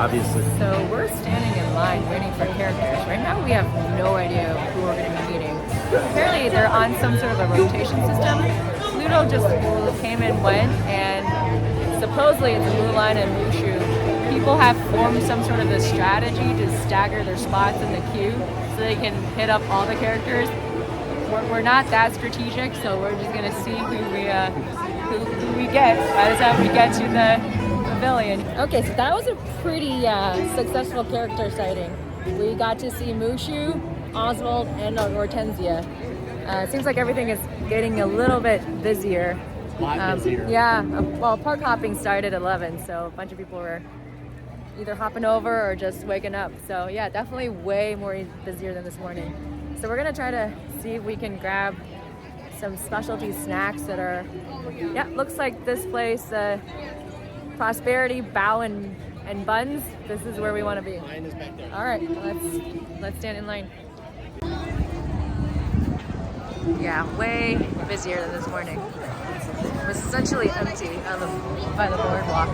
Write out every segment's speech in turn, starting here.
obviously. So we're standing in line waiting for characters. Right now we have no idea who we're going to be meeting. Apparently they're on some sort of a rotation system. Pluto just came and went, and supposedly it's Mulan and Mushu. People have formed some sort of a strategy to stagger their spots in the queue so they can hit up all the characters. We're not that strategic, so we're just going to see who we get by the time we get to the pavilion. Okay, so that was a pretty successful character sighting. We got to see Mushu, Oswald, and Ortensia. It seems like everything is getting a little bit busier. A lot busier. Yeah, well, park hopping started at 11, so a bunch of people were either hopping over or just waking up. So yeah, definitely way more busier than this morning. So we're gonna try to see if we can grab some specialty snacks that are, yeah, looks like this place, Prosperity, Bao and Buns. This is where we want to be. Line is back there. All right, let's stand in line. Yeah, way busier than this morning. It was essentially empty by the boardwalk.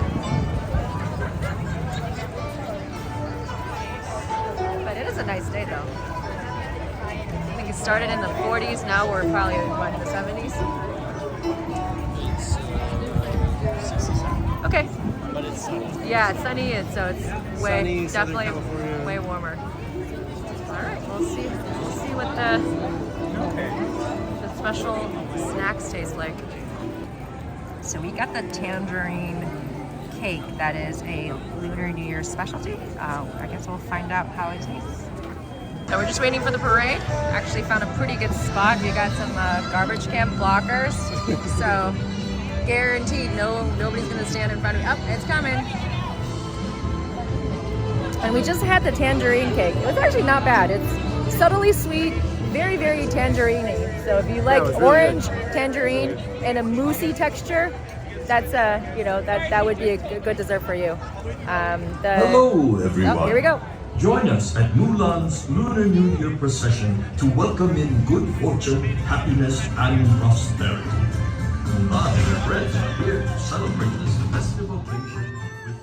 But it is a nice day though. I think it started in the 40s, now we're probably in the 70s. Okay. But it's sunny. Yeah, it's sunny, and so it's way Sunny, Southern definitely California. way warmer. All right, we'll see what the special snacks taste like. So we got the tangerine cake that is a Lunar New Year specialty. I guess we'll find out how it tastes. So we're just waiting for the parade. Actually found a pretty good spot. We got some garbage can blockers. So guaranteed nobody's gonna stand in front of me. Oh, it's coming. And we just had the tangerine cake. It was actually not bad. It's subtly sweet, very, very tangerine-y. So if you like orange, tangerine, and a moussey texture, that's that would be a good dessert for you. Hello, everyone. Oh, here we go. Join us at Mulan's Lunar New Year procession to welcome in good fortune, happiness, and prosperity. Mulan and her friends are here to celebrate this festive occasion with...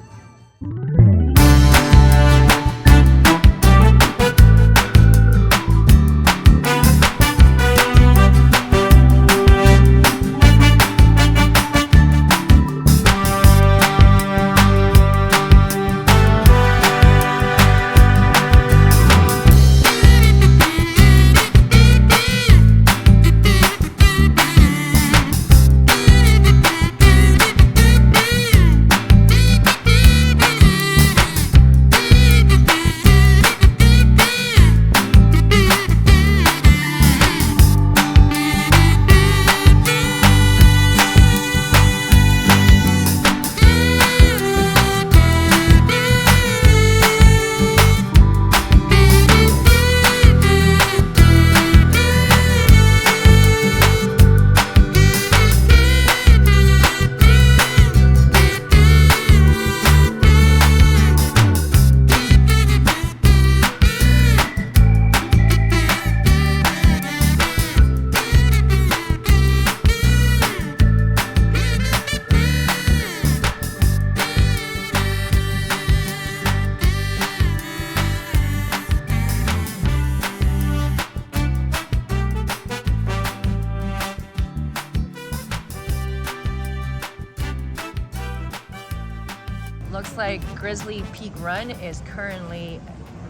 Looks like Grizzly Peak Run is currently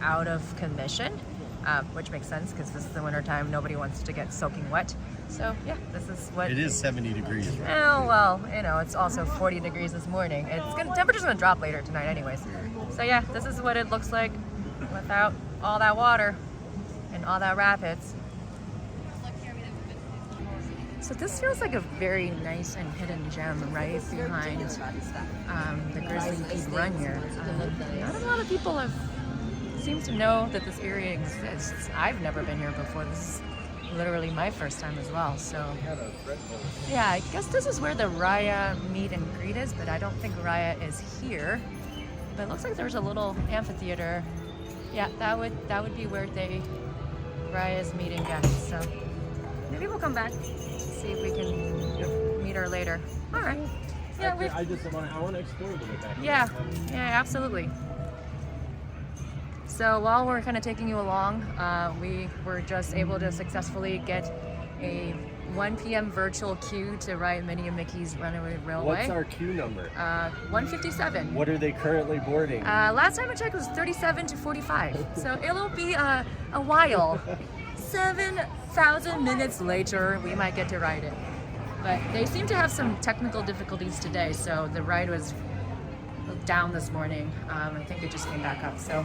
out of commission, which makes sense because this is the winter time. Nobody wants to get soaking wet. So yeah, this is what It is 70 degrees. Right? Oh well, it's also 40 degrees this morning. Temperature's gonna drop later tonight, anyways. So yeah, this is what it looks like without all that water and all that rapids. So this feels like a very nice and hidden gem right behind the Grizzly Peak Run here. Not a lot of people seem to know that this area exists. I've never been here before. This is literally my first time as well. So yeah, I guess this is where the Raya meet and greet is, but I don't think Raya is here. But it looks like there's a little amphitheater. Yeah, that would be where Raya's meeting guests. So maybe we'll come back. See if we can meet her later. All right. Yeah, I want to explore a little bit. Yeah, absolutely. So while we're kind of taking you along, we were just able to successfully get a 1 p.m. virtual queue to ride Minnie and Mickey's Runaway Railway. What's our queue number? 157. What are they currently boarding? Last time I checked, it was 37 to 45. So it'll be a while. 7,000 minutes later, we might get to ride it. But they seem to have some technical difficulties today, so the ride was down this morning. I think it just came back up. So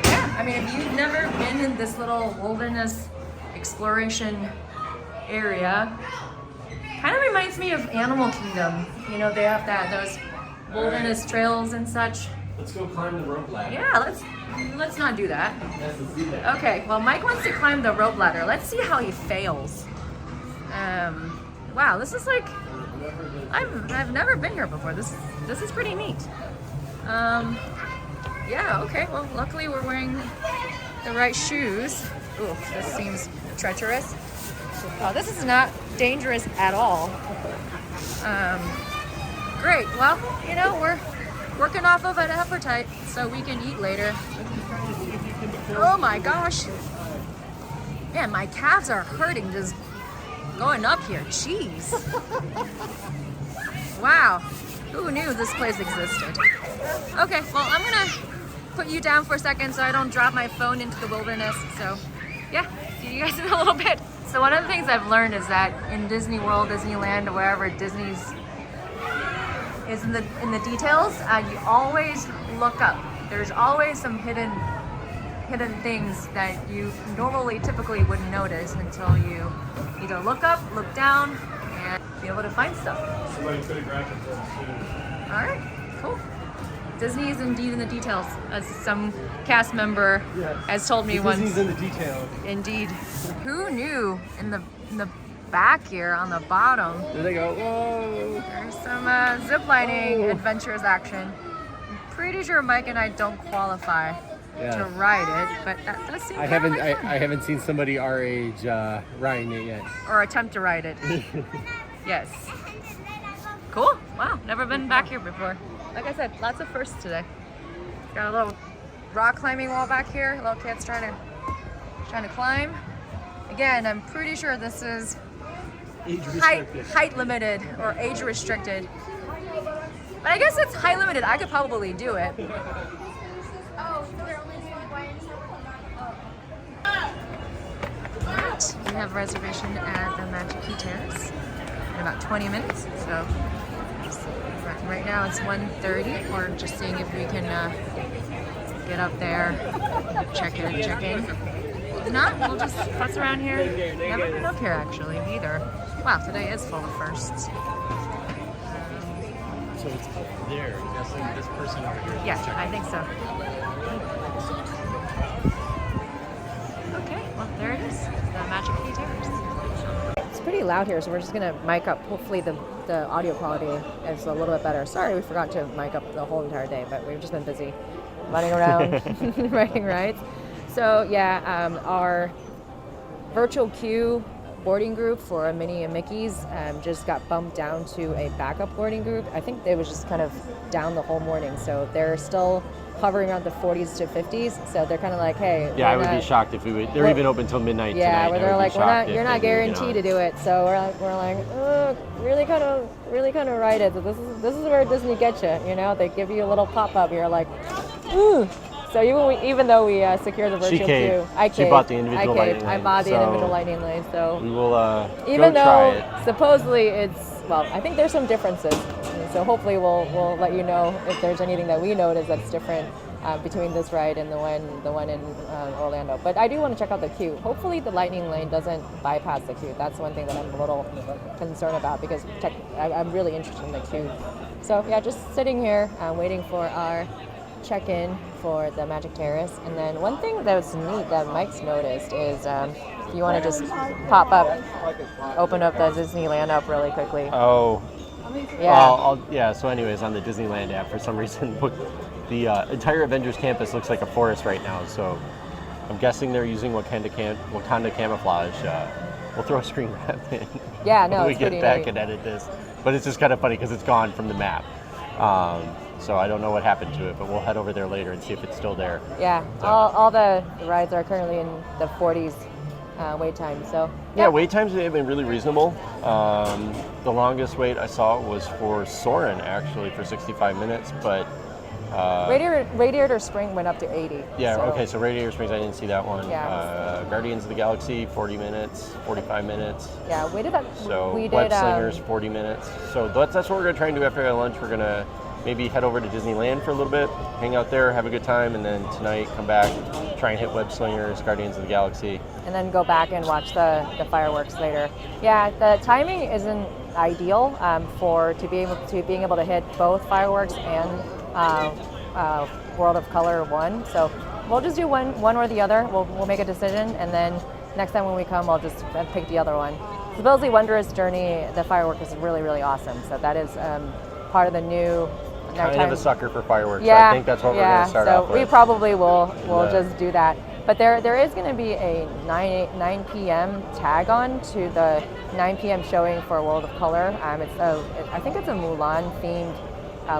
yeah, I mean, if you've never been in this little wilderness exploration area, kind of reminds me of Animal Kingdom. You know, they have those wilderness trails and such. Let's go climb the rope ladder. Yeah, let's not do that. Yes, let's do that. Okay, well, Mike wants to climb the rope ladder. Let's see how he fails. Wow, this is like, I've never been here before. This is pretty neat. Yeah, okay, well, luckily we're wearing the right shoes. Ooh, this seems treacherous. Oh, this is not dangerous at all. Great, well, you know, we're working off of an appetite so we can eat later. Oh my gosh. Man, my calves are hurting just going up here. Jeez. Wow. Who knew this place existed? Okay, well, I'm gonna put you down for a second so I don't drop my phone into the wilderness. So yeah, see you guys in a little bit. So one of the things I've learned is that in Disney World, Disneyland, or wherever Disney's is in the details, you always look up. There's always some hidden things that you typically wouldn't notice until you either look up, look down, and be able to find stuff. Somebody could have grabbed it for us too. All right, cool. Disney is indeed in the details, as some cast member has told me once. Disney's in the detail. Indeed. Who knew in the back here on the bottom, There they go. Whoa. there's some zip lining adventurous action. I'm pretty sure Mike and I don't qualify to ride it, but that does seem I haven't seen somebody our age riding it yet. or attempt to ride it. Yes. Cool. Wow, never been back here before. Like I said, lots of firsts today. Got a little rock climbing wall back here. Little kids trying to climb. Again, I'm pretty sure this is height limited or age restricted. But I guess it's height limited. I could probably do it. Alright, we have a reservation at the Magic Key Terrace in about 20 minutes. So right now it's 1:30. We're just seeing if we can get up there, check in. If not, we'll just futz around here. Never been up here actually either. Wow, today is full of firsts. So it's up there. I'm guessing this person over here is Yeah, checking. I think so. Okay, well there it is, the Magic Key Terrace. It's pretty loud here, so we're just gonna mic up. Hopefully the audio quality is a little bit better. Sorry, we forgot to mic up the whole entire day, but we've just been busy running around, riding rides. So yeah, our virtual queue boarding group for Minnie and Mickey's just got bumped down to a backup boarding group. I think it was just kind of down the whole morning, so they're still hovering around the 40s to 50s. So they're kind of like, hey, Yeah, I would be shocked if we would. They're even open till midnight tonight. yeah, where they're like, you're not if they were, guaranteed to do it. So we're like, really kind of ride it. So this is where Disney gets you. You know, they give you a little pop up. You're like, ooh. So even though we secured the virtual queue, she bought the individual lightning lane. I bought the individual lightning lane. So And we'll even go though try it. supposedly I think there's some differences. So hopefully we'll let you know if there's anything that we notice that's different between this ride and the one in Orlando. But I do want to check out the queue. Hopefully the lightning lane doesn't bypass the queue. That's one thing that I'm a little concerned about because I'm really interested in the queue. So yeah, just sitting here waiting for our check-in for the Magic Terrace. And then one thing that's neat that Mike's noticed is if you want to just pop up, open up the Disneyland up really quickly. Oh. Yeah. So anyways, on the Disneyland app, for some reason, the entire Avengers campus looks like a forest right now. So I'm guessing they're using Wakanda camouflage. We'll throw a screen grab in. Yeah, no, when we it's get pretty back neat. and edit this. But it's just kind of funny because it's gone from the map. So I don't know what happened to it, but we'll head over there later and see if it's still there. Yeah, So- all the rides are currently in the 40s wait time. So Yeah, wait times have been really reasonable. The longest wait I saw was for Soarin', actually, for 65 minutes, but... Radiator Spring went up to 80. Yeah, so. okay, so Radiator Springs, I didn't see that one. Yeah. Guardians of the Galaxy, 40 minutes, 45 minutes. Yeah, we did that. So we did, Web Slingers, 40 minutes. So that's what we're going to try and do after our lunch. We're going to maybe head over to Disneyland for a little bit, hang out there, have a good time, and then tonight come back, try and hit Web Slingers, Guardians of the Galaxy. And then go back and watch the fireworks later. Yeah, the timing isn't ideal being able to hit both fireworks and World of Color 1. So we'll just do one or the other. We'll make a decision, and then next time when we come, I'll just pick the other one. Supposedly Wondrous Journey, the firework is really, really awesome. So that is part of the new nighttime. Kind of a sucker for fireworks. Yeah, So I think that's what we're going to start off with. So we probably will Yeah. just do that. But there is going to be a 9 p.m. tag on to the 9 p.m. showing for World of Color. I think it's a Mulan themed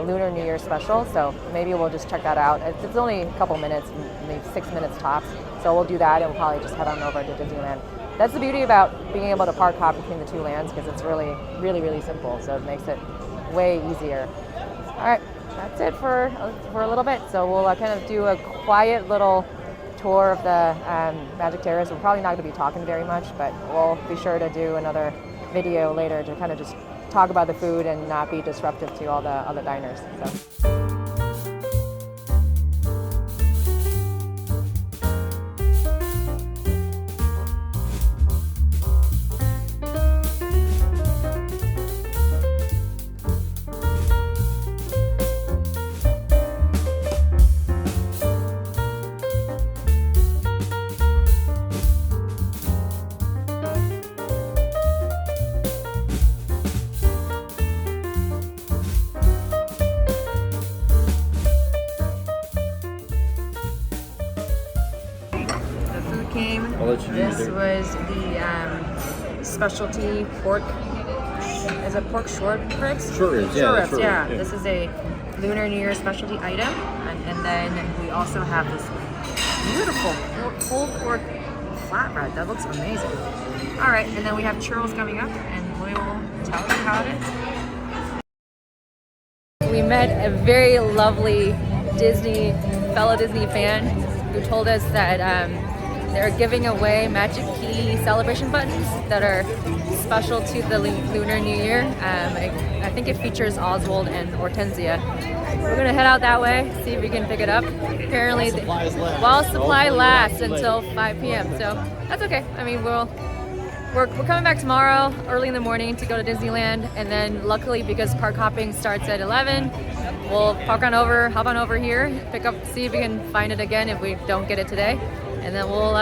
Lunar New Year special. So maybe we'll just check that out. It's only a couple minutes, maybe 6 minutes tops. So we'll do that, and we'll probably just head on over to Disneyland. That's the beauty about being able to park hop between the two lands, because it's really, really, really simple. So it makes it way easier. All right, that's it for a little bit. So we'll kind of do a quiet little tour of the Magic Terrace. We're probably not going to be talking very much, but we'll be sure to do another video later to kind of just talk about the food and not be disruptive to all the other diners. So. I'll let you do This either. was the specialty pork. Is it pork short ribs? Short ribs, yeah, Short ribs, short yeah. ribs, yeah. This is a Lunar New Year specialty item, and then we also have this beautiful pulled pork flatbread. That looks amazing. All right, and then we have churros coming up, and we will tell you how it is. We met a very lovely fellow Disney fan who told us that they're giving away Magic Key celebration buttons that are special to the Lunar New Year. I think it features Oswald and Ortensia. We're gonna head out that way, see if we can pick it up. Apparently, while supply lasts until 5 p.m. So that's okay. I mean, we're coming back tomorrow early in the morning to go to Disneyland, and then luckily because park hopping starts at 11, we'll hop on over here, see if we can find it again if we don't get it today, and then we'll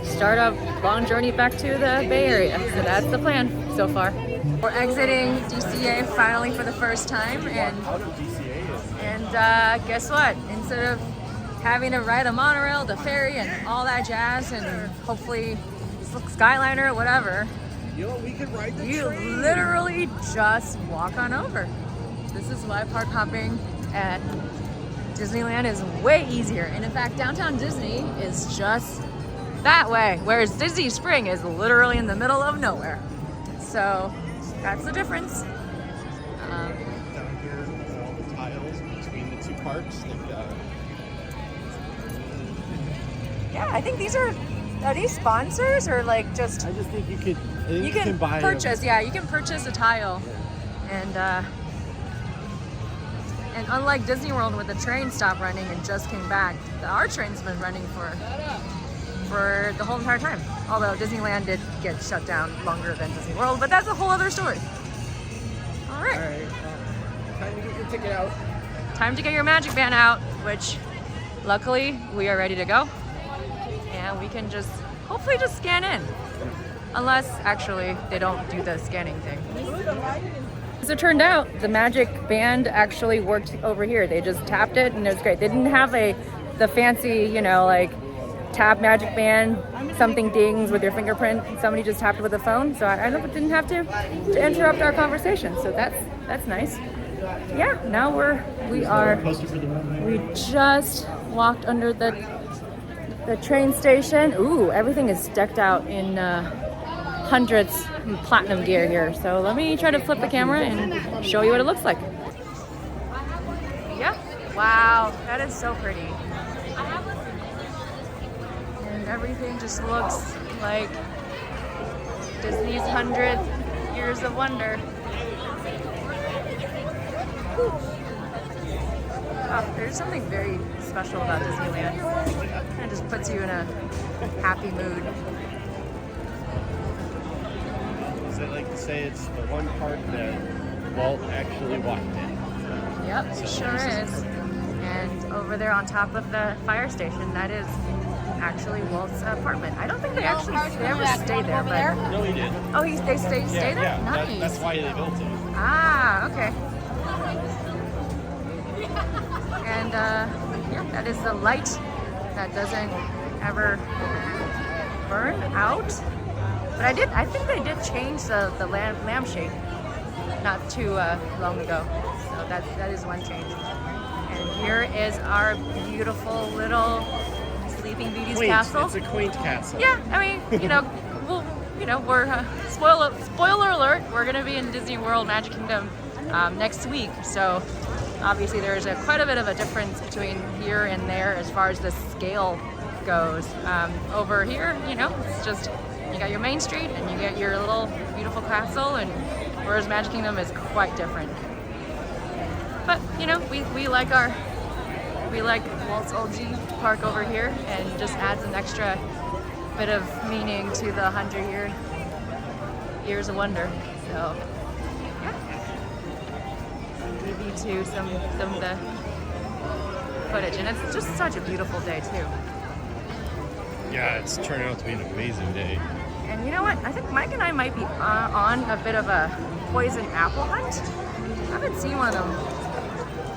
start a long journey back to the Bay Area. So that's the plan so far. We're exiting DCA finally for the first time, and guess what? Instead of having to ride a monorail, the ferry, and all that jazz, and hopefully Skyliner or whatever, You know, we could ride the you train. literally just walk on over. This is why park hopping at Disneyland is way easier. And in fact, downtown Disney is just that way, whereas Disney Spring is literally in the middle of nowhere. So that's the difference. Down here, all the tiles between the two parks. Yeah, I think these are these sponsors or like just I just think you could. I think you can buy purchase. Yeah, you can purchase a tile, and unlike Disney World, with the train stopped running and just came back, our train's been running for the whole entire time. Although Disneyland did get shut down longer than Disney World, but that's a whole other story. All right. All right. Time to get your ticket out. Time to get your Magic Band out, which luckily we are ready to go. And we can just hopefully just scan in. Unless actually they don't do the scanning thing. As it turned out, the Magic Band actually worked over here. They just tapped it and it was great. They didn't have the fancy, like tap Magic Band, something dings with your fingerprint. Somebody just tapped it with a phone. So I didn't have to interrupt our conversation. So that's nice. yeah, now we just walked under the train station. Ooh, everything is decked out in hundreds platinum gear here. So let me try to flip the camera and show you what it looks like. Yeah, wow, that is so pretty. And everything just looks like Disney's 100 Years of Wonder. Wow, there's something very special about Disneyland. It just puts you in a happy mood. As I like to say, it's the one park that Walt actually walked in. Yep, So sure this is. And over there on top of the fire station, that is actually Walt's apartment. I don't think they ever stay there, but No, he did. oh, they stay there? Yeah, Nice. that's why they built it. Ah, okay. And yeah, that is the light that doesn't ever burn out. But I think they did change the lampshade not too long ago. So that is one change. And here is our beautiful little Sleeping Beauty's castle. It's a quaint castle. Yeah, I mean, we're spoiler alert. We're gonna be in Disney World Magic Kingdom next week. So obviously there's quite a bit of a difference between here and there as far as the scale goes. Over here, it's just you got your main street and you get your little beautiful castle, and whereas Magic Kingdom is quite different. But we like Walt's OG park over here, and just adds an extra bit of meaning to the 100 Years of Wonder. So yeah, give you two some of the footage, and it's just such a beautiful day too. Yeah, it's turning out to be an amazing day. And you know what? I think Mike and I might be on a bit of a poison apple hunt. I haven't seen one of them.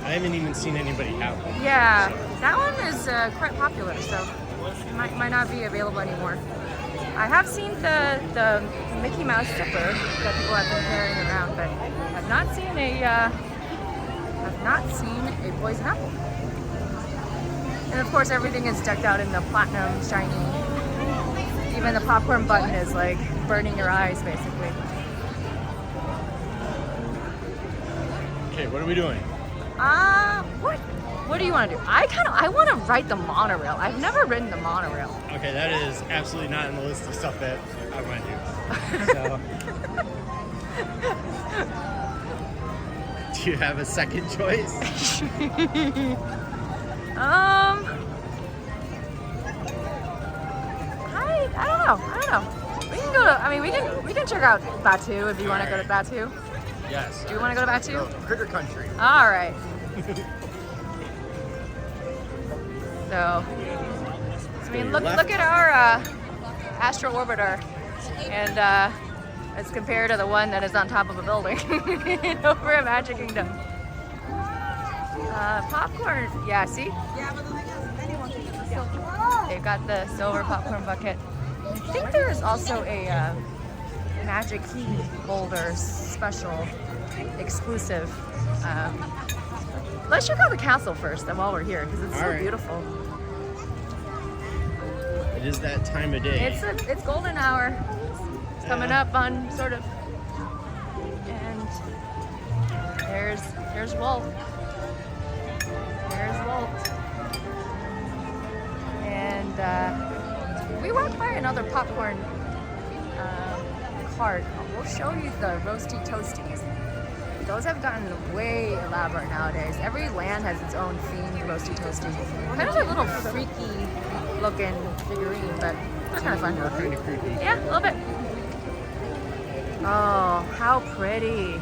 I haven't even seen anybody have one. Yeah, that one is quite popular, so it might not be available anymore. I have seen the Mickey Mouse zipper that people have been carrying around, but I've not seen a poison apple. And of course, everything is decked out in the platinum, shiny. Even the popcorn button is like burning your eyes, basically. Okay, what are we doing? What do you want to do? I want to ride the monorail. I've never ridden the monorail. Okay, that is absolutely not in the list of stuff that I want to do. So, do you have a second choice? I don't know. We can go to. We can check out Battu if you want to go to Battu. Yes. Do you want to go to Battu? No, Critter Country. All right. So, look at our Astro Orbiter, and as compared to the one that is on top of a building over at Magic Kingdom. Popcorn, yeah. See? They've got the silver popcorn bucket. I think there is also a Magic Key holder special exclusive. Let's check out the castle first, then while we're here, because it's so beautiful. It is that time of day. It's golden hour. It's coming up on sort of, and there's Walt. There's Walt. And we walked by another popcorn cart. We'll show you the roasty toasties. Those have gotten way elaborate nowadays. Every land has its own themed roasty toasty. Kind of a little freaky looking figurine, but it's kind of fun. Kind of creepy. Yeah, a little bit. Oh, how pretty. I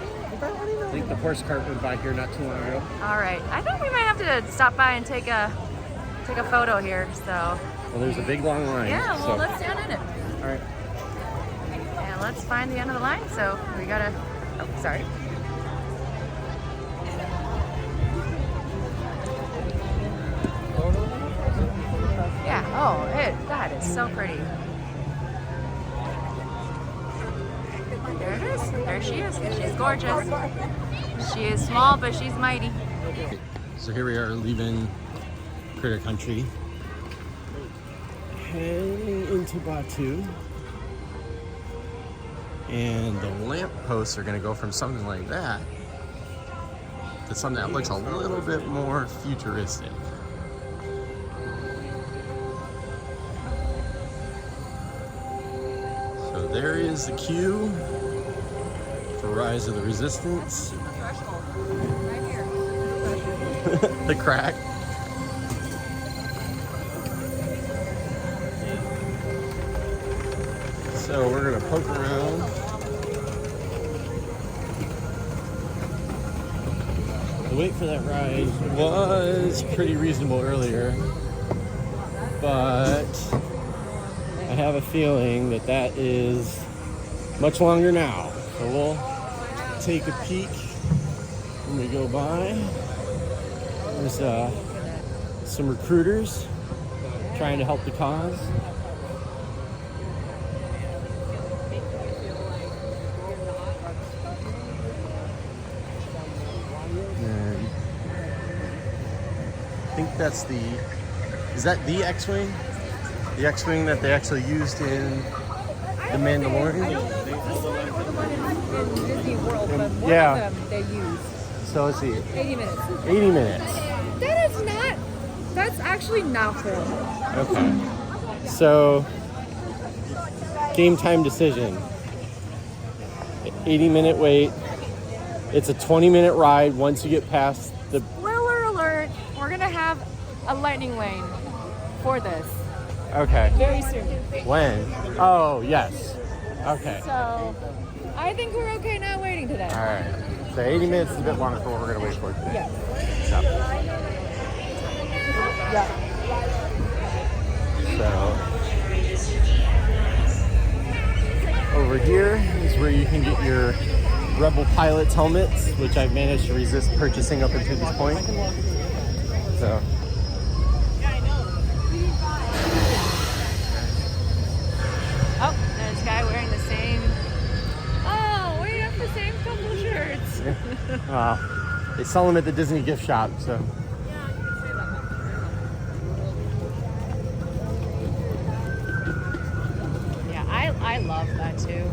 think the horse cart went by here not too long ago. All right, I think we might have to stop by and take a photo here. So. Well, there's a big long line. Yeah, well, so. let's stand in it. All right. And let's find the end of the line. So we gotta. Oh, sorry. Yeah. Oh, that is so pretty. There it is. There she is. She's gorgeous. She is small, but she's mighty. So here we are leaving Critter Country, heading into Battu. And the lamp posts are going to go from something like that to something that looks a little bit more futuristic. So there is the queue for Rise of the Resistance. Right here. The crack. So we're gonna poke around. The wait for that ride was pretty reasonable earlier, but I have a feeling that that is much longer now. So we'll take a peek when we go by. There's some recruiters trying to help the cause. And I think that's is that the X-Wing? The X-Wing that they actually used in The Mandalorian? I don't know if it's this one or the one in Disney World, but one Yeah. of them they used. So let's see. 80 minutes. 80 minutes. That's actually not horrible. Okay. So, game time decision. 80-minute wait. It's a 20-minute ride once you get past the... Spoiler alert, we're gonna have a lightning lane for this Okay. very soon. When? Oh, yes. Okay. So, I think we're okay not waiting today. All right. So 80 minutes is a bit longer for what we're going to wait for today. Yeah. So over here is where you can get your Rebel Pilot's helmets, which I've managed to resist purchasing up until this point. So. Oh, there's a guy wearing the same. Oh, we have the same couple shirts. They sell them at the Disney gift shop, so. Yeah, I love that too.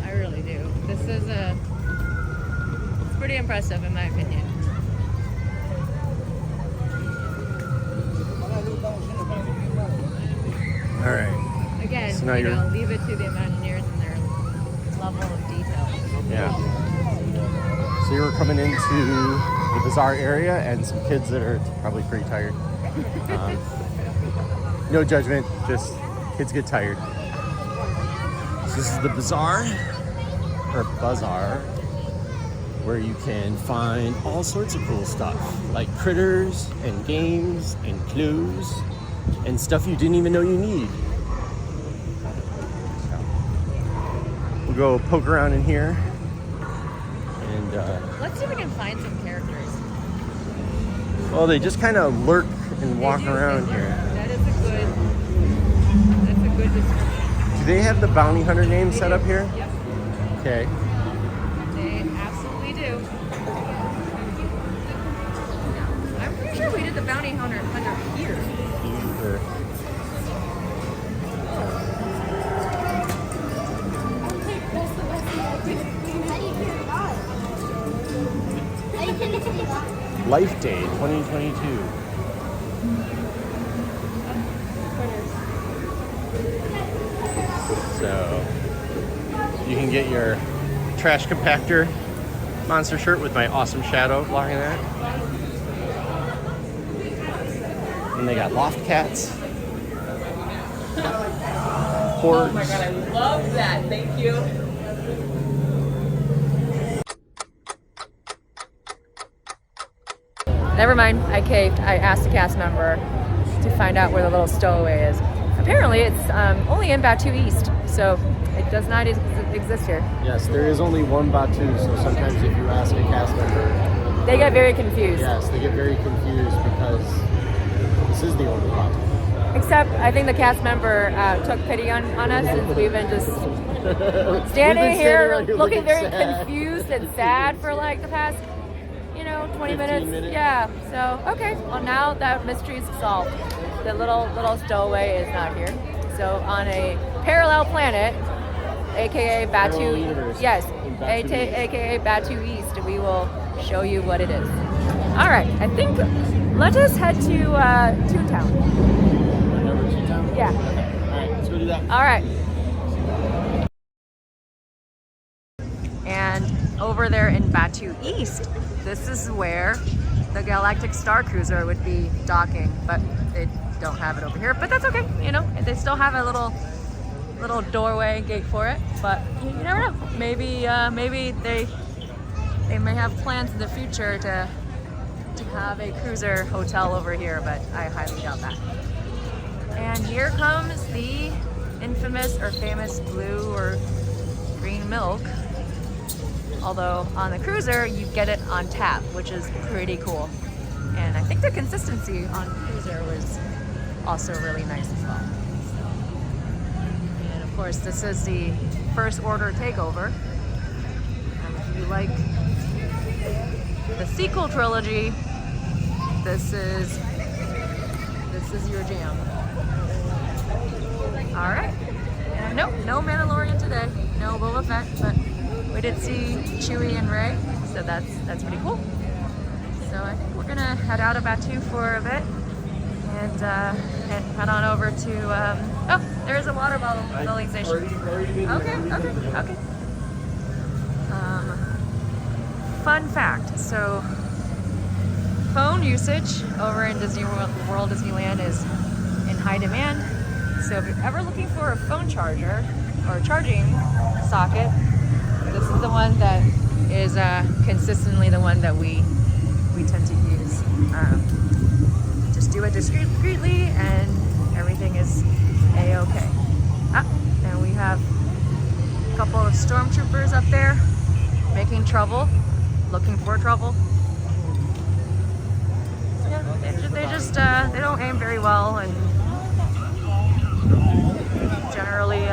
I really do. It's pretty impressive in my opinion. All right. Again, So now leave it to the Imagineers and their level of detail. Yeah. So you were coming into the bazaar area and some kids that are probably pretty tired. No judgment, just kids get tired. So this is the bazaar, where you can find all sorts of cool stuff, like critters and games and clues and stuff you didn't even know you need. We'll go poke around in here. And Let's see if we can find some characters. well, they just kind of lurk and walk They do, around they here. lurk. That's a good description. Do they have the bounty hunter name set up here? Yep. Okay. They absolutely do. I'm pretty sure we did the bounty hunter here. Life Day 2022. So you can get your trash compactor monster shirt with my awesome shadow blocking that. And they got loft cats. Hordes. Oh my god, I love that. Thank you. Never mind, I caved. I asked a cast member to find out where the little stowaway is. Apparently it's only in Battu East, so it does not exist here. Yes, there is only one Battu, so sometimes if you ask a cast member, They get very confused. yes, they get very confused because this is the only Battu. Except I think the cast member took pity on us since we've been just standing here looking very sad. confused and sad for like the past know, 20 15 minutes. Yeah. So okay. Well, now that mystery is solved. The little stowaway is not here. So on a parallel planet, aka Parallel Battu, universe yes, in Battu East. aka Battu East, we will show you what it is. All right. I think let us head to Toontown. Over Toontown? Yeah. Okay. All right, let's go do that. All right. And over there in Battu East, this is where the Galactic Star Cruiser would be docking, but they don't have it over here. But that's okay, you know. They still have a little doorway gate for it. But you never know. Maybe they may have plans in the future to have a cruiser hotel over here, but I highly doubt that. And here comes the infamous or famous blue or green milk. Although on the cruiser, you get it on tap, which is pretty cool. And I think the consistency on cruiser was also really nice as well. And of course, this is the First Order takeover. And if you like the sequel trilogy, this is your jam. All right. And no Mandalorian today. No Boba Fett, but we did see Chewie and Rey, so that's pretty cool. So I think we're gonna head out of Battu for a bit and head on over to. Oh, there's a water bottle filling station. Okay. Fun fact. So phone usage over in Disney World Disneyland is in high demand. So if you're ever looking for a phone charger or a charging socket, this is the one that is consistently the one that we tend to use. Just do it discreetly and everything is a-okay. And we have a couple of stormtroopers up there making trouble, looking for trouble. Yeah, they don't aim very well and generally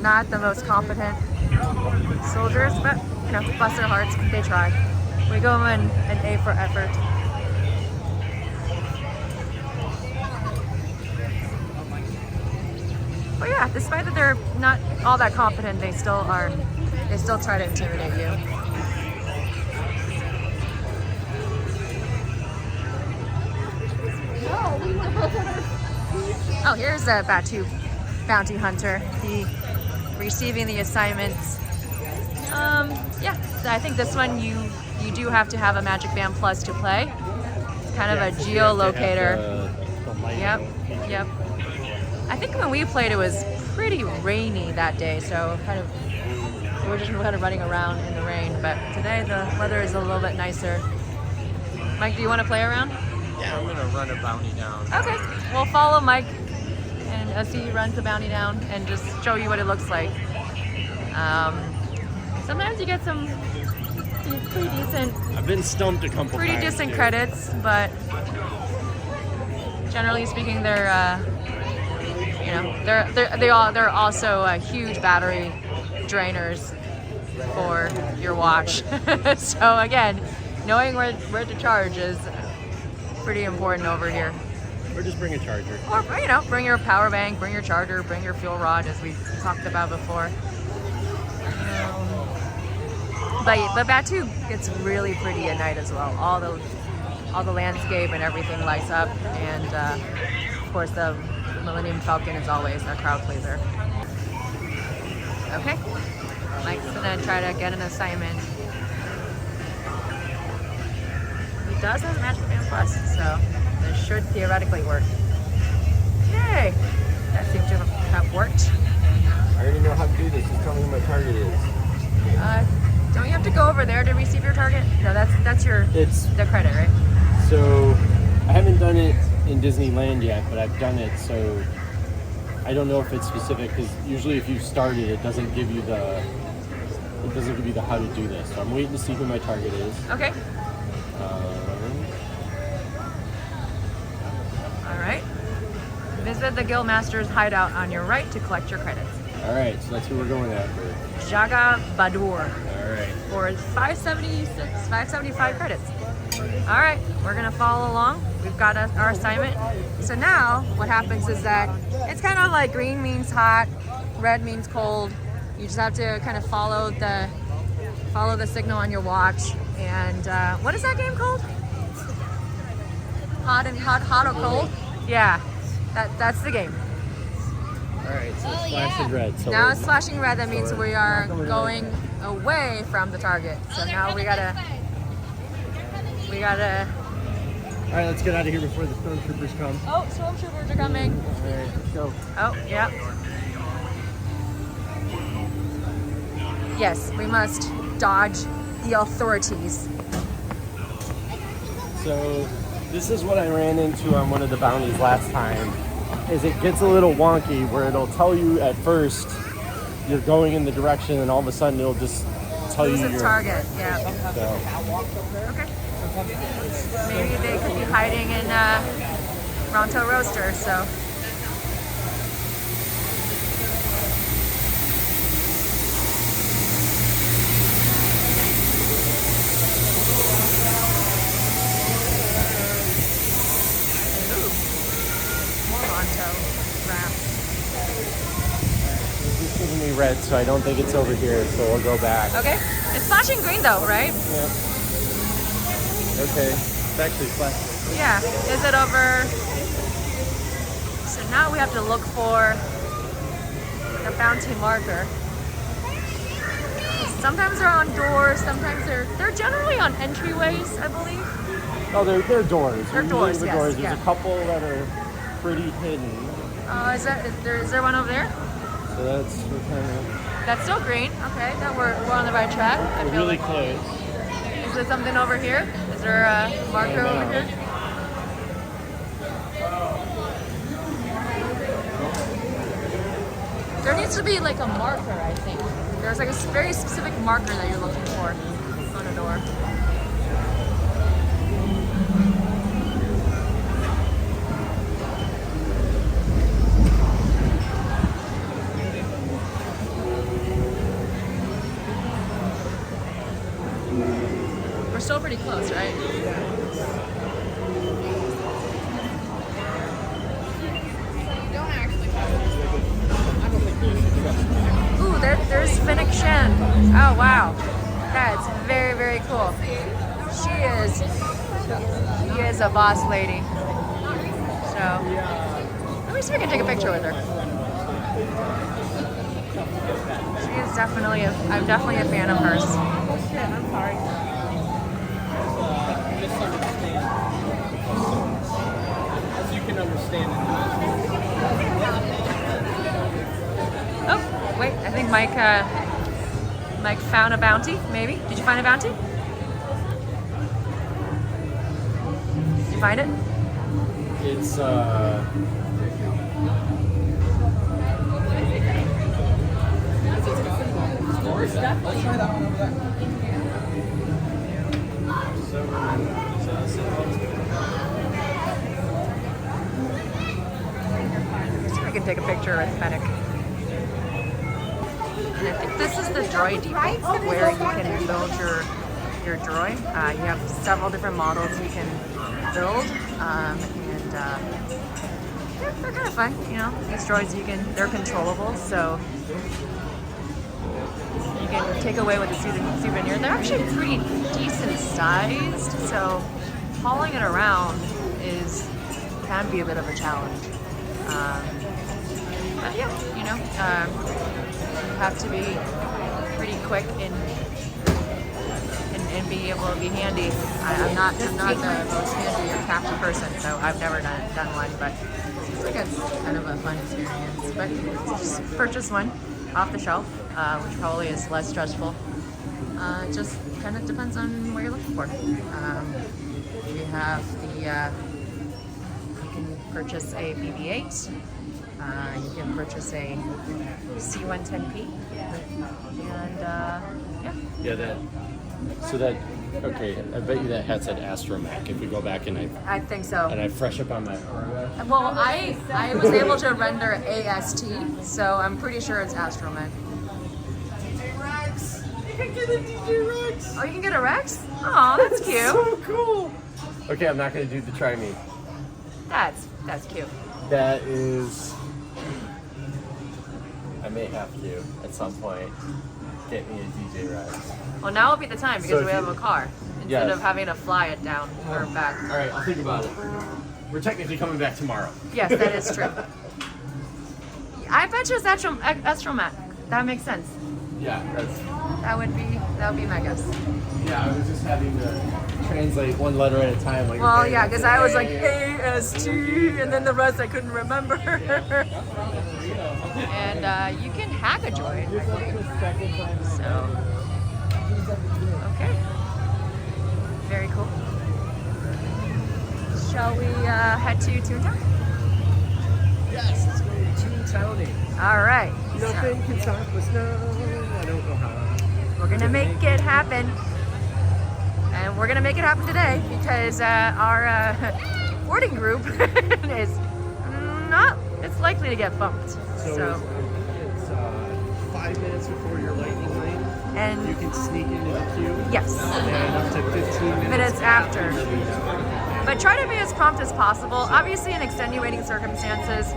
not the most competent soldiers, but you know, bless their hearts, they try. We go in an A for effort. But yeah, despite that they're not all that competent, they still try to intimidate you. Oh, here's a Battu Bounty Hunter. He receiving the assignments. Yeah, I think this one you do have to have a Magic Band Plus to play. It's kind of a geolocator. Yep. I think when we played it was pretty rainy that day, so we were just kind of running around in the rain. But today the weather is a little bit nicer. Mike, do you want to play around? Yeah, I'm gonna run a bounty down. Okay, we'll follow Mike and as he runs the bounty down and just show you what it looks like. Sometimes you get some pretty decent. I've been stumped a couple pretty times. Decent credits, but generally speaking, they're also huge battery drainers for your watch. So again, knowing where to charge is pretty important over here. Or just bring a charger. Or bring your power bank, bring your charger, bring your fuel rod, as we talked about before. But Battu gets really pretty at night as well. All the landscape and everything lights up, and of course the Millennium Falcon is always a crowd pleaser. Okay, Mike's gonna try to get an assignment. He does have Magic Band Plus, so this should theoretically work. Yay! That seems to have worked. I already know how to do this. Just tell me who my target is. Don't you have to go over there to receive your target? No, that's the credit, right? So I haven't done it in Disneyland yet, but I've done it, so I don't know if it's specific, because usually if you start it, it doesn't give you the how to do this. So I'm waiting to see who my target is. Okay. All right. Visit the Guildmaster's hideout on your right to collect your credits. All right, so that's who we're going after. Jaga Badur. All right. For 575 credits. All right, we're gonna follow along. We've got our assignment. So now what happens is that it's kind of like green means hot, red means cold. You just have to kind of follow the signal on your watch. And what is that game called? Hot or cold? Yeah, that's the game. All right, so it's flashing red. So Now it's flashing red. That means we are going away from the target. So now we gotta. All right, let's get out of here before the stormtroopers come. Oh, stormtroopers are coming. All right, let's go. Oh, yeah. Yes, we must dodge the authorities. So this is what I ran into on one of the bounties last time. Is it gets a little wonky where it'll tell you at first you're going in the direction, and all of a sudden it'll just tell you Who's the your target? Yeah. So, Okay. Maybe they could be hiding in Ronto Roaster, so. Ooh. More Ronto wraps. it's just giving me red, so I don't think it's over here. So we'll go back. Okay. It's flashing green though, right? Yep. Okay. It's actually flashing. Yeah. Is it over? So now we have to look for the bounty marker. Sometimes they're on doors, sometimes they're generally on entryways, I believe. Oh, they're doors. They're Usually doors, the yes, doors. There's yeah. a couple that are pretty hidden. Is there one over there? So we're kind of That's still green. Okay, then we're on the right track. I feel really like. close. Is there something over here? Is there a marker over here? There needs to be like a marker, I think. There's like a very specific marker that you're looking for on a door. We're still pretty close, right? Ooh, there's Finnick Shen. Oh wow, that's very, very cool. She is a boss lady. So let me see if I can take a picture with her. She is definitely I'm definitely a fan of hers. Oh shit, I'm sorry. As you can understand. Oh, wait, I think Mike found a bounty, maybe? Did you find a bounty? Did you find it? It's Let's try that one over there. See if I can take a picture with Fennec. And I think this is the droid depot where you can build your droid. You have several different models you can build, and they're kind of fun. You know, these droids they're controllable, so you can take away with a souvenir. They're actually pretty decent sized, so hauling it around can be a bit of a challenge. But yeah, you know, you have to be pretty quick and be able to be handy. I'm not the most handy or crafty person, so I've never done one, but it seems like it's kind of a fun experience. But just purchase one off the shelf, which probably is less stressful. It just kind of depends on what you're looking for. We have you can purchase a BB-8. You can purchase a C-110P, and yeah. Yeah, that. So that. Okay, I bet you that hat said Astromech. If we go back and I think so. I fresh up on my. Well, I was able to render AST, so I'm pretty sure it's Astromech. DJ Rex. You can get a DJ Rex. Oh, you can get a Rex? Oh, that's cute. So cool. Okay, I'm not gonna do the try me. That's cute. That is. I may have to at some point get me a DJ ride. Well, now would be the time because So we if have you- a car instead Yes. of having to fly it down or back. All right, I'll think about it. We're technically coming back tomorrow. Yes, that is true. I bet you it's Astromat. That makes sense. Yeah, That would be my guess. yeah. I was just having to translate one letter at a time. Like, Well, okay, yeah, because I was like A. AST, and then the rest I couldn't remember. And you can hack a droid, I think. So, okay, very cool. Shall we head to Toontown? Yes, let's go to Townie. All right. Nothing can stop us now. I don't know how. We're gonna make it happen, and we're gonna make it happen today because our boarding group is not. It's likely to get bumped. So it's 5 minutes before your lightning lane. You and can sneak into the queue. yes, And up to 15 minutes after. But try to be as prompt as possible. Obviously, in extenuating circumstances,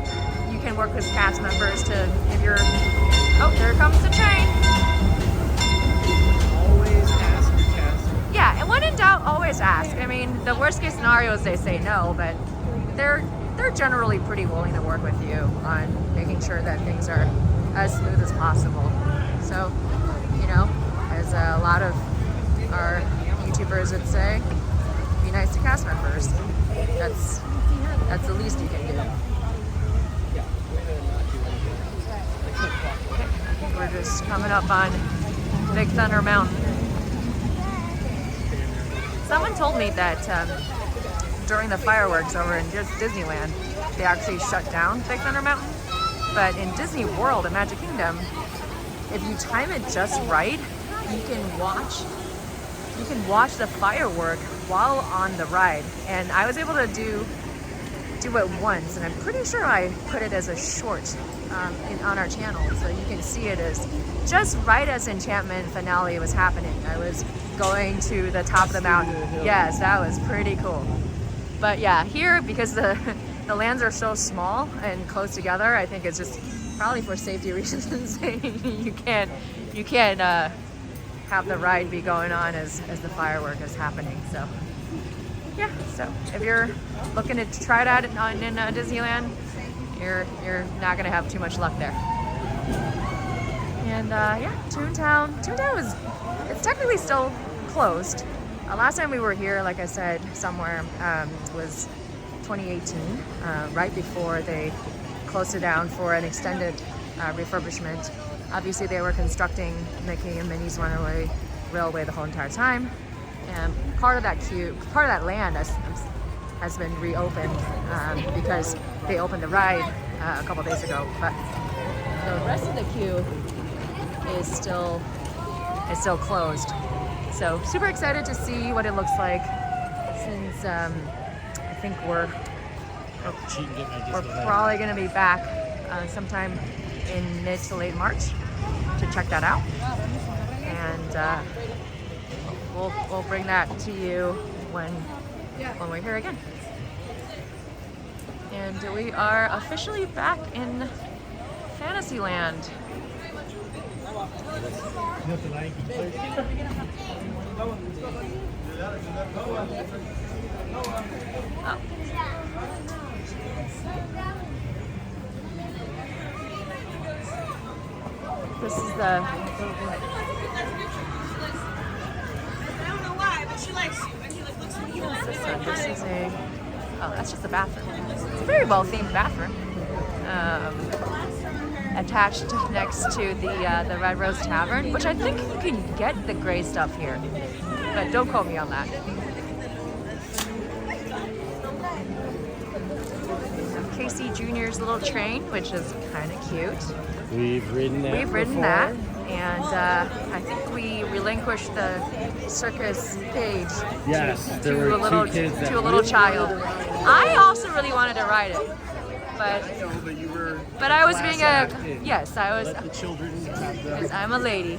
you can work with cast members to if you're. Oh, there comes the train. Always ask your cast. Yeah, and when in doubt, always ask. I mean, the worst case scenario is they say no, but they're generally pretty willing to work with you on making sure that things are as smooth as possible. So, you know, as a lot of our YouTubers would say, be nice to cast members. That's the least you can do. We're just coming up on Big Thunder Mountain. Someone told me that during the fireworks over in Disneyland, they actually shut down Big Thunder Mountain. But in Disney World at Magic Kingdom, if you time it just right, you can watch the firework while on the ride. And I was able to do it once, and I'm pretty sure I put it as a short on our channel, so you can see it as just right as Enchantment finale was happening. I was going to the top of the mountain. Yes, that was pretty cool. But yeah, here, because the lands are so small and close together, I think it's just probably for safety reasons. you can't have the ride be going on as the firework is happening. So yeah, so if you're looking to try it out in Disneyland, you're not gonna have too much luck there. And yeah, Toontown it's technically still closed. Last time we were here, like I said, somewhere was 2018, right before they closed it down for an extended refurbishment. Obviously, they were constructing Mickey and Minnie's Runaway Railway the whole entire time, and part of that land has been reopened because they opened the ride a couple days ago. But the rest of the queue is still closed. So super excited to see what it looks like, since I think we're probably going to be back sometime in mid to late March to check that out, and we'll bring that to you when we're here again. And we are officially back in Fantasyland. Oh. This is the. I don't know why, but she likes you. And he looks at you. This is a. Oh, that's just the bathroom. It's a very well themed bathroom. Attached next to the Red Rose Tavern, which I think you can get the gray stuff here, but don't quote me on that. Casey Jr.'s little train, which is kind of cute. We've ridden that. That, and I think we relinquished the circus page Yes, there to were a little two kids that to a little really child. I also really wanted to ride it, but I was being I was. Let the children have the. Because I'm a lady.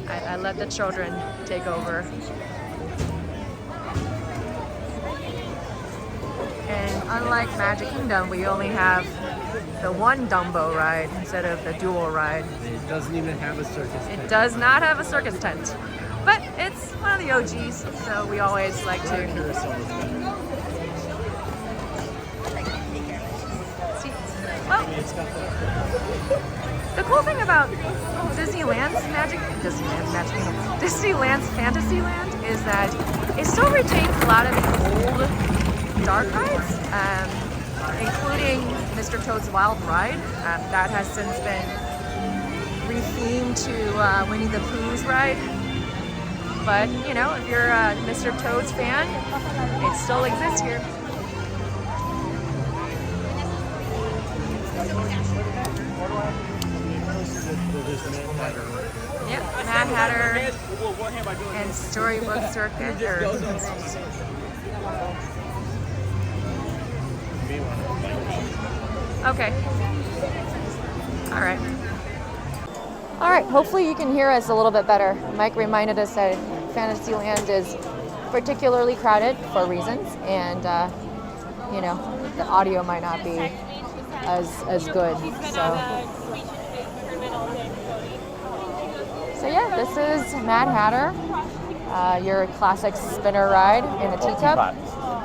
I let the children take over. unlike Magic Kingdom, we only have the one Dumbo ride instead of the dual ride. It doesn't even have a circus tent. It does not have a circus tent, but it's one of the OGs, so we always like to. Well, the cool thing about Disneyland's Fantasyland is that it still retains a lot of the old dark rides, including Mr. Toad's Wild Ride. That has since been rethemed to Winnie the Pooh's ride. But, you know, if you're a Mr. Toad's fan, it still exists here. Yep, Mad Hatter and Storybook Circuit. Okay. All right. All right, hopefully you can hear us a little bit better. Mike reminded us that Fantasyland is particularly crowded for reasons, and you know, the audio might not be as good. So yeah, this is Mad Hatter, your classic spinner ride in a teacup,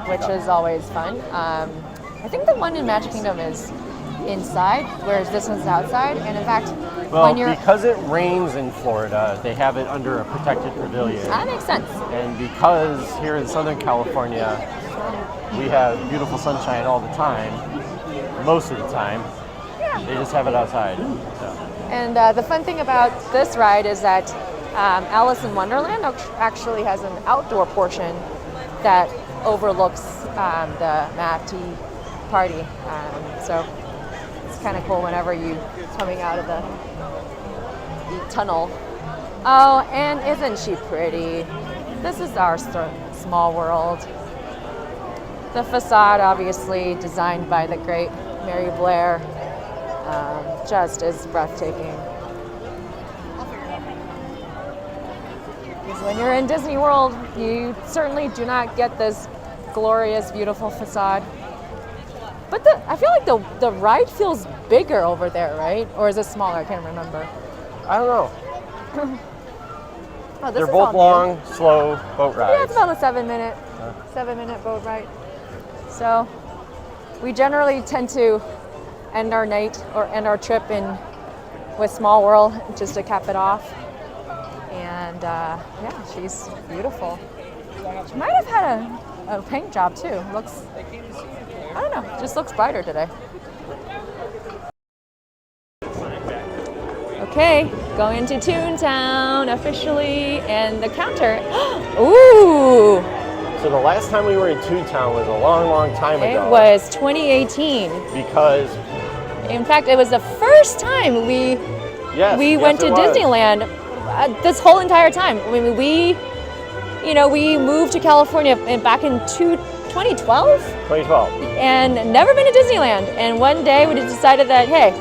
which is always fun. I think the one in Magic Kingdom is inside, whereas this one's outside. And in fact, well, because it rains in Florida, they have it under a protected pavilion. That makes sense. And because here in Southern California, we have beautiful sunshine all the time, most of the time, they just have it outside. So. And the fun thing about this ride is that Alice in Wonderland actually has an outdoor portion that overlooks the Matty party. So it's kind of cool whenever you coming out of the tunnel. Oh, and isn't she pretty? This is our small world. The facade, obviously designed by the great Mary Blair, just is breathtaking. Because when you're in Disney World, you certainly do not get this glorious, beautiful facade. But I feel like the ride feels bigger over there, right? Or is it smaller? I can't remember. I don't know. Oh, they're both long, slow boat rides. Yeah, it's about a 7-minute boat ride. So we generally tend to end our night or end our trip with Small World just to cap it off. And yeah, she's beautiful. She might have had a paint job too. Looks, I don't know, just looks brighter today. Okay, going to Toontown officially, and the counter. Ooh! So the last time we were in Toontown was a long, long time ago. It was 2018. Because, in fact, it was the first time we went to Disneyland this whole entire time. I mean, we moved to California back in 2012. 2012. And never been to Disneyland. And one day we just decided that, hey,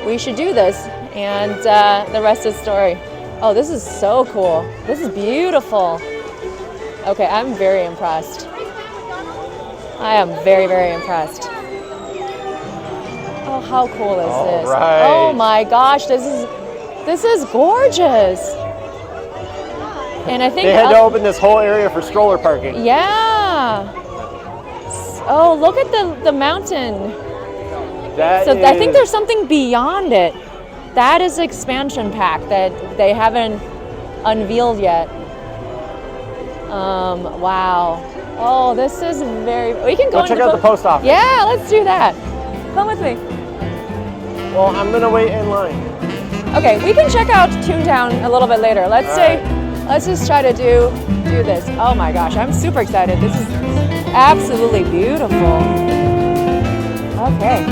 we should do this. And the rest is story. Oh, this is so cool. This is beautiful. Okay, I'm very impressed. I am very, very impressed. Oh, how cool is this? Right. Oh my gosh, this is gorgeous. And I think they had to open this whole area for stroller parking. Yeah. Oh, look at the mountain. I think there's something beyond it. That is expansion pack that they haven't unveiled yet. Wow. Oh, this is we can go check out the post office. Yeah, let's do that. Come with me. Well, I'm gonna wait in line. Okay, we can check out Toontown a little bit later. Let's just try to do this. Oh my gosh, I'm super excited. This is absolutely beautiful. Okay.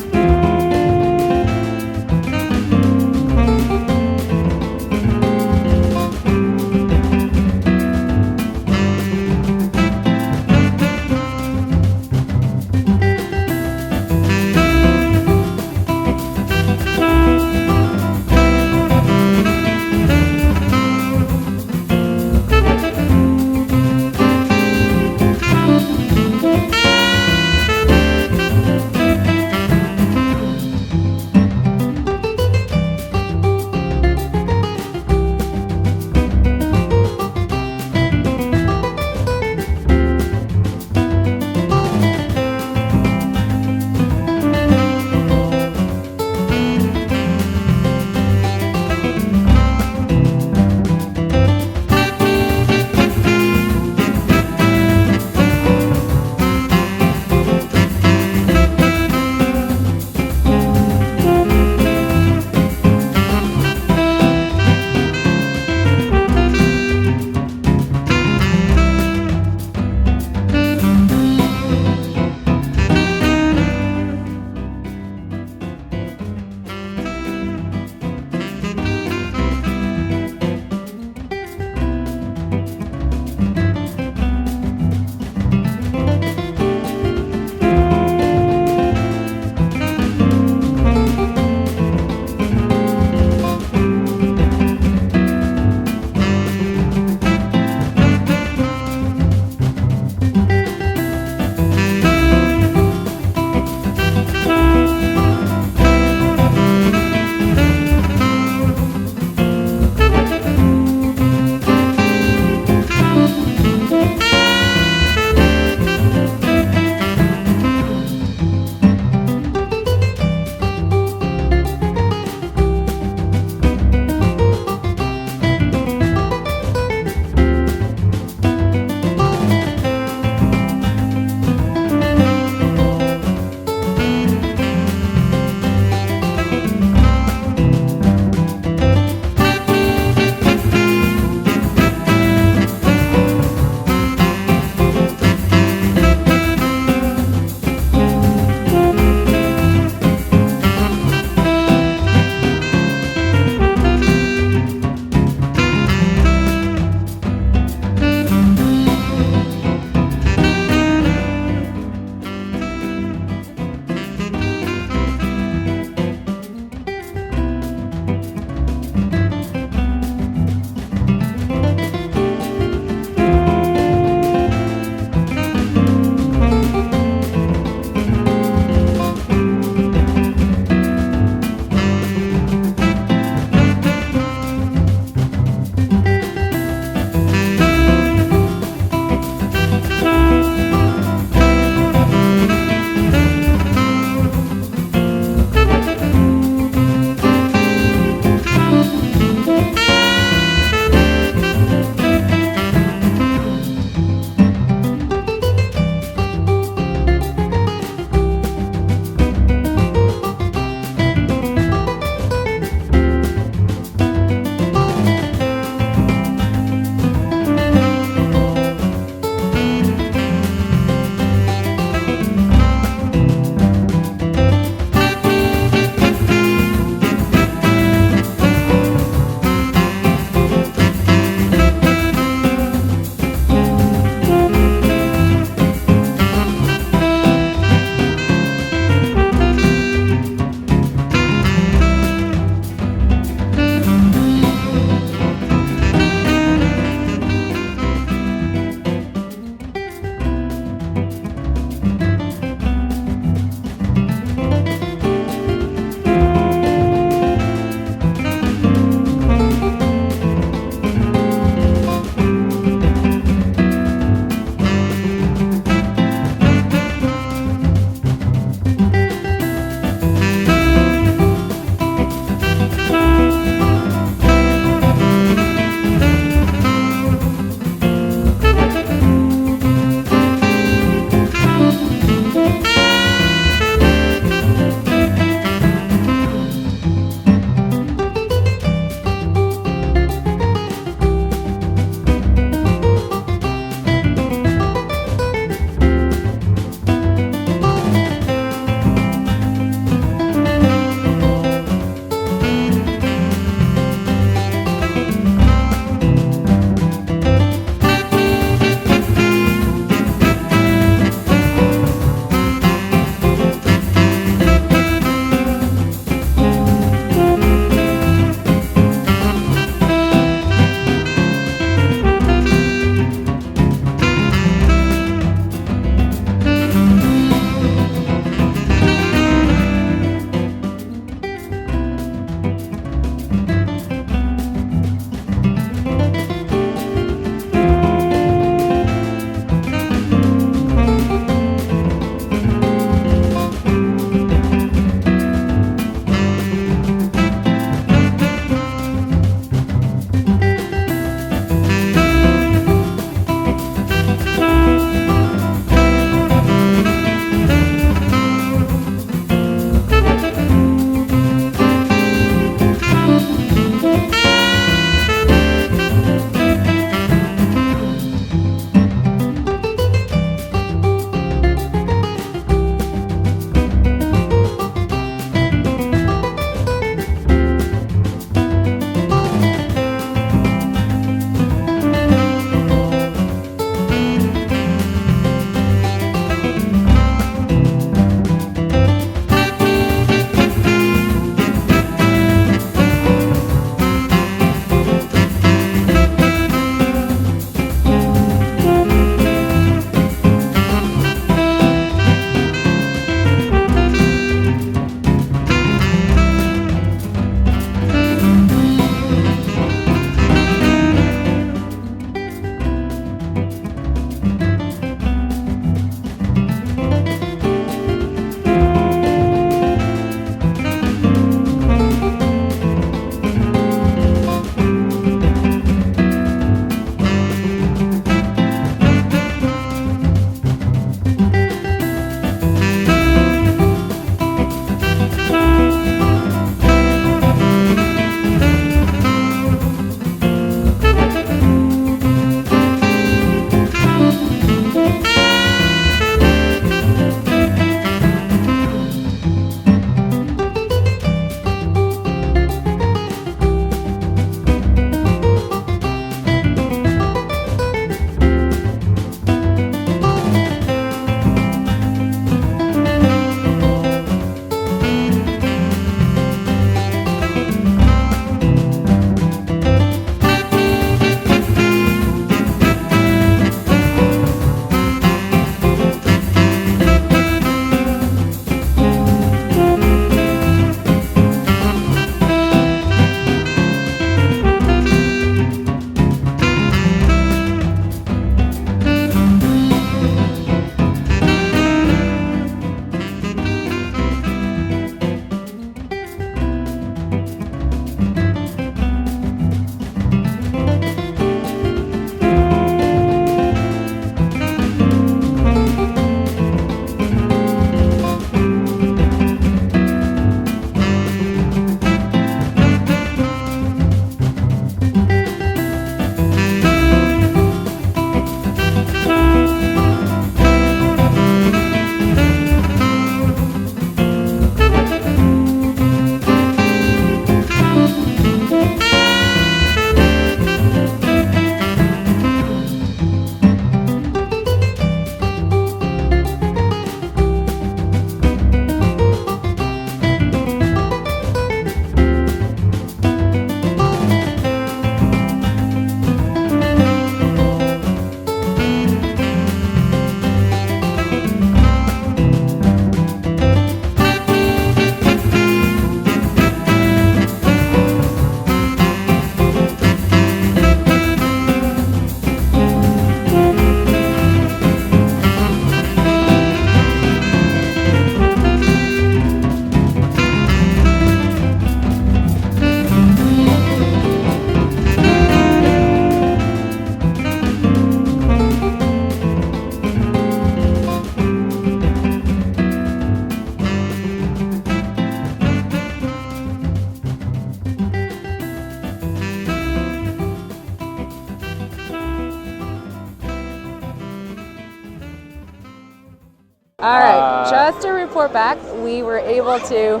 All right, just to report back, we were able to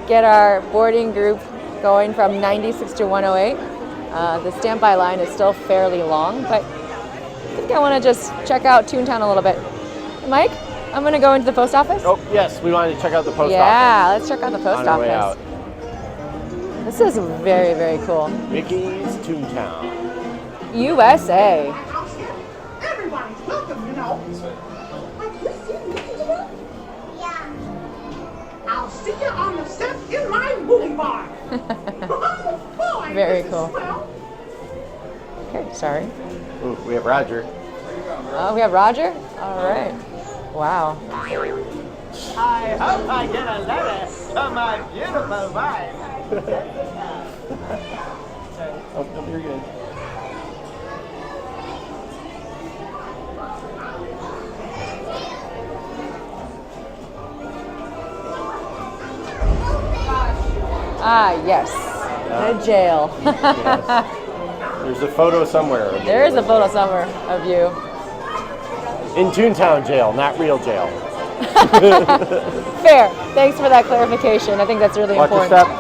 get our boarding group going from 96 to 108. The standby line is still fairly long, but I think I want to just check out Toontown a little bit. Mike, I'm going to go into the post office. Oh, yes, we wanted to check out the post office. Yeah, let's check out the post On our way office. out. This is very, very cool. Mickey's Toontown. USA. Everybody's welcome, you know. I'll see you on the set in my movie bar. Boy, Very this is cool. swell. Okay, sorry. Ooh, we have Roger. Oh, we have Roger? All right. Wow. I hope I get a letter from my beautiful wife. Oh, no, you're good. Ah, yes. The jail. Yes. There's a photo somewhere. There is a photo somewhere of you. In Toontown jail, not real jail. Fair. Thanks for that clarification. I think that's really Watch your important. step.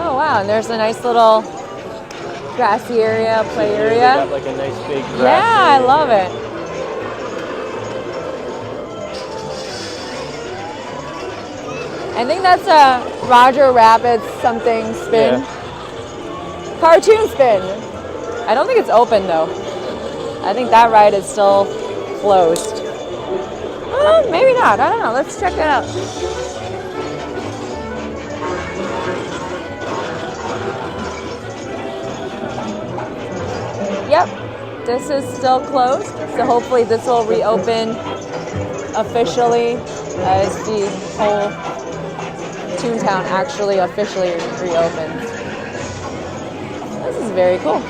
Oh, wow. And there's a nice little grassy area, play They area. got like a nice big grass Yeah, I area. love it. I think that's a Roger Rabbit something spin. Yeah. Cartoon spin. I don't think it's open though. I think that ride is still closed. Maybe not. I don't know. Let's check it out. Yep, this is still closed. So hopefully this will reopen officially as the whole Toontown actually officially reopens. This is very cool.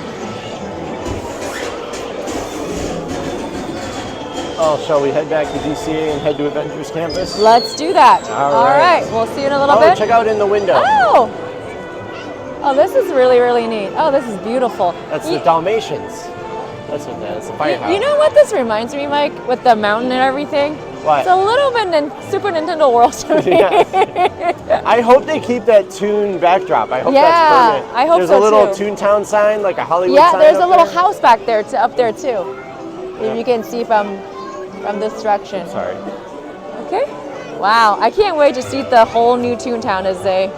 Oh, shall we head back to DCA and head to Adventures Campus? Let's do that. All right. We'll see you in a little Oh, bit. check out in the window. Oh! Oh, this is really, really neat. Oh, this is beautiful. That's the Dalmatians. That's what that is. The firehouse. You know what this reminds me, Mike, with the mountain and everything? What? It's a little bit Super Nintendo World to me. Yes. I hope they keep that Toon backdrop. I hope Yeah, that's permanent. I hope There's so a little too. Toontown sign, like a Hollywood Yeah, sign. there's a up little there. house back there, up there too. Yeah. If you can see from this direction. Sorry. Okay. Wow, I can't wait to see the whole new Toontown as they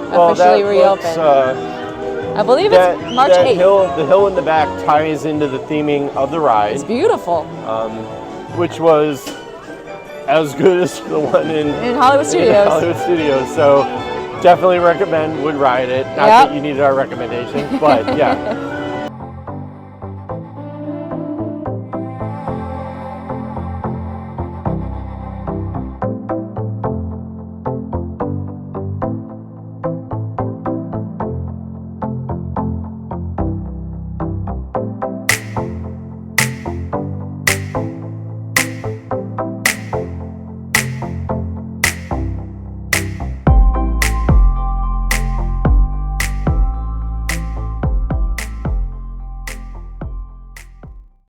Well, officially that reopen. looks, I believe that, it's March that 8th. the hill in the back ties into the theming of the ride, It's beautiful. which was as good as the one in Hollywood Studios. Hollywood Studios. So definitely recommend, would ride it. Not Yep. that you needed our recommendation, but yeah.